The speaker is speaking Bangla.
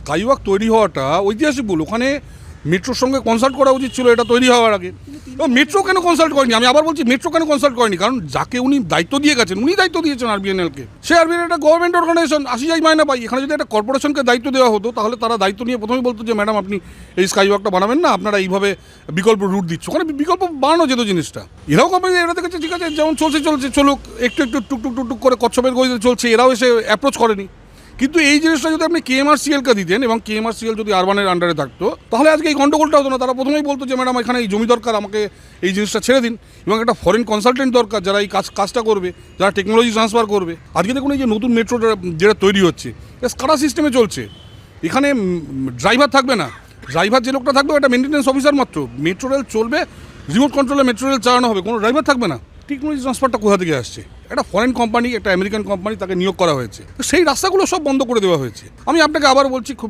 স্কাইওয়াক তৈরি হওয়াটা ঐতিহাসিক ভুল। ওখানে মেট্রোর সঙ্গে কনসাল্ট করা উচিত ছিল এটা তৈরি হওয়ার আগে। এবং মেট্রো কেন কনসাল্ট করেনি, আমি আবার বলছি মেট্রো কেন কনসাল্ট করেনি, কারণ যাকে উনি দায়িত্ব দিয়ে গেছেন উনি দায়িত্ব দিয়েছেন আরবিএনএলকে। সে আরবিএনএল একটা গভর্নমেন্ট অর্গানাইজেশন, 80 মাইনে পাই। এখানে যদি একটা কর্পোরেশনকে দায়িত্ব দেওয়া হতো তাহলে তারা দায়িত্ব নিয়ে প্রথমেই বলতো যে ম্যাডাম আপনি এই স্কাইওয়াকটা বানাবেন না, আপনারা এইভাবে বিকল্প রুট দিচ্ছ। ওখানে বিকল্প বানানো যেত জিনিসটা। এরাও কোম্পানি এরা দেখেছে ঠিক আছে যেমন চলছে চলুক, একটু টুকটুক করে কচ্ছপের গতিতে চলছে, এরাও এসে অ্যাপ্রোচ করেনি। কিন্তু এই জিনিসটা যদি আপনি কেএমআরসিএলকে দিতেন এবং কেএমআরসিএল যদি আরবানের আন্ডারে থাকতো তাহলে আজকে এই গন্ডগোলটা হতো না। তারা প্রথমেই বলতো যে ম্যাডাম এখানে এই জমি দরকার, আমাকে এই জিনিসটা ছেড়ে দিন, এবং একটা ফরেন কনসালটেন্ট দরকার যারা এই কাজটা করবে, যারা টেকনোলজি ট্রান্সফার করবে। আজকে দেখুন এই যে নতুন মেট্রোটা যেটা তৈরি হচ্ছে স্কাডা সিস্টেমে চলছে। এখানে ড্রাইভার থাকবে না, ড্রাইভার যে লোকটা থাকবে একটা মেনটেন্যান্স অফিসার মাত্র। মেট্রো রেল চলবে, রিমোট কন্ট্রোলে মেট্রো রেল চালানো হবে, কোনো ড্রাইভার থাকবে না। টেকনোলজি ট্রান্সফারটা কোথা থেকে আসছে? একটা ফরেন কোম্পানি, একটা আমেরিকান কোম্পানি, তাকে নিয়োগ করা হয়েছে। তো সেই রাস্তাগুলো সব বন্ধ করে দেওয়া হয়েছে। আমি আপনাকে আবার বলছি, খুব